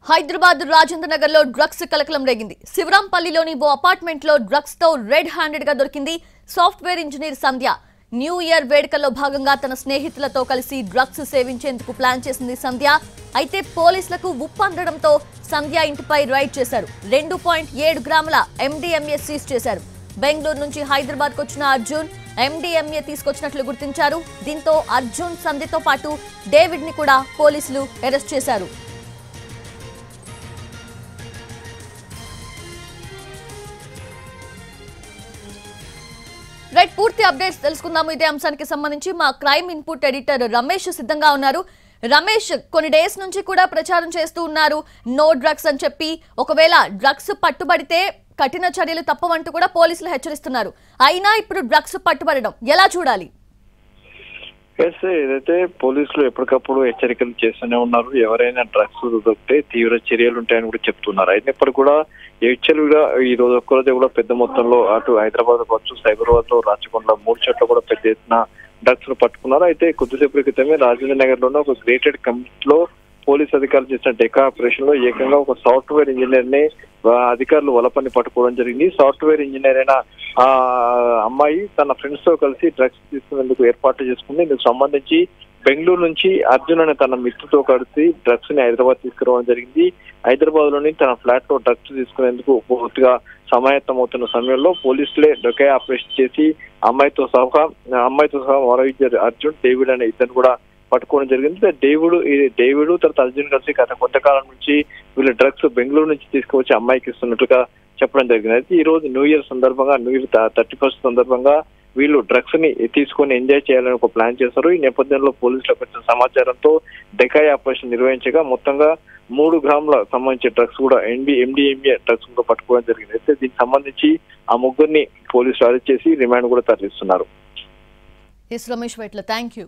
హైదరాబాద్ రాజేంద్ర నగర్ లో డ్రగ్స్ కలకలం రేగింది. శివరాంపల్లిలోని ఓ అపార్ట్మెంట్ లో డ్రగ్స్ తో రెడ్ హ్యాండెడ్ గా దొరికింది. సాఫ్ట్వేర్ ఇంజనీర్ సంధ్య న్యూ ఇయర్ వేడుకల్లో భాగంగా తన స్నేహితులతో కలిసి డ్రగ్స్ సేవించేందుకు ప్లాన్ చేసింది సంధ్య. అయితే పోలీసులకు ఉప్పందడంతో సంధ్య ఇంటిపై రైడ్ చేశారు. 2.7 గ్రాముల MDMA సీజ్ చేశారు. బెంగళూరు నుంచి హైదరాబాద్ కు వచ్చిన అర్జున్ MDMA తీసుకొచ్చినట్లు గుర్తించారు. దీంతో అర్జున్ సంధ్యతో పాటు డేవిడ్ ని కూడా పోలీసులు అరెస్ట్ చేశారు. రైట్, పూర్తి అప్డేట్స్ తెలుసుకుందాము. ఇదే అంశానికి సంబంధించి మా క్రైమ్ ఇన్పుట్ ఎడిటర్ రమేష్ సిద్ధంగా ఉన్నారు. రమేష్, కొన్ని డేస్ నుంచి కూడా ప్రచారం చేస్తూ ఉన్నారు నో డ్రగ్స్ అని చెప్పి. ఒకవేళ డ్రగ్స్ పట్టుబడితే కఠిన చర్యలు తప్పవంటూ కూడా పోలీసులు హెచ్చరిస్తున్నారు. అయినా ఇప్పుడు డ్రగ్స్ పట్టుబడడం ఎలా చూడాలి? ఏదైతే పోలీసులు ఎప్పటికప్పుడు హెచ్చరికలు చేస్తూనే ఉన్నారు. ఎవరైనా డ్రగ్స్ దొరికితే తీవ్ర చర్యలు ఉంటాయని కూడా చెప్తున్నారు. అయినప్పుడు కూడా యాక్చువల్గా ఈ రోజు ఒక్కరోజు కూడా పెద్ద మొత్తంలో అటు హైదరాబాద్ కావచ్చు, సైబరాబాద్ లో, రాచకొండ 3 చోట్ల కూడా పెద్ద ఎత్తున డ్రగ్స్ ను పట్టుకున్నారు. అయితే కొద్దిసేపటి క్రితమే రాజేంద్ర నగర్ లోనే ఒక గ్రేటెడ్ కమిటీలో పోలీస్ అధికారులు చేసిన డెకా ఆపరేషన్ లో ఏకంగా ఒక సాఫ్ట్వేర్ ఇంజనీర్ ని అధికారులు వలపని పట్టుకోవడం జరిగింది. సాఫ్ట్వేర్ ఇంజనీర్ అయిన ఆ అమ్మాయి తన ఫ్రెండ్స్ తో కలిసి డ్రగ్స్ తీసుకునేందుకు ఏర్పాట్లు చేసుకుంది. ఇందుకు సంబంధించి బెంగళూరు నుంచి అర్జున్ అనే తన మిత్రుతో కలిసి డ్రగ్స్ ని హైదరాబాద్ తీసుకురావడం జరిగింది. హైదరాబాద్ లోని తన ఫ్లాట్ లో డ్రగ్స్ తీసుకునేందుకు పూర్తిగా సమాయత్తమవుతున్న సమయంలో పోలీసులే డొకే ఆపరేషన్ చేసి అమ్మాయితో సహా మరో ఇద్దరు అర్జున్, డేవిడ్ అనే ఇద్దరు కూడా పట్టుకోవడం జరిగింది. డేవిడ్ తర్వాత అర్జున్ కలిసి గత కొంతకాలం నుంచి వీళ్ళు డ్రగ్స్ బెంగళూరు నుంచి తీసుకువచ్చి అమ్మాయికి ఇస్తున్నట్లుగా చెప్పడం జరిగింది. అయితే ఈ రోజు న్యూ ఇయర్ 31 సందర్భంగా వీళ్ళు డ్రగ్స్ ని తీసుకొని ఎంజాయ్ చేయాలని ఒక ప్లాన్ చేశారు. ఈ నేపథ్యంలో పోలీసులకు వచ్చిన సమాచారంతో డెకాయ్ ఆపరేషన్ నిర్వహించగా మొత్తంగా 3 గ్రాముల సంబంధించిన డ్రగ్స్ కూడా MDMA డ్రగ్స్ కూడా పట్టుకోవడం జరిగింది. అయితే దీనికి సంబంధించి ఆ ముగ్గురిని పోలీసులు అరెస్ట్ చేసి రిమాండ్ కూడా తరలిస్తున్నారు. Ramesh, thank you.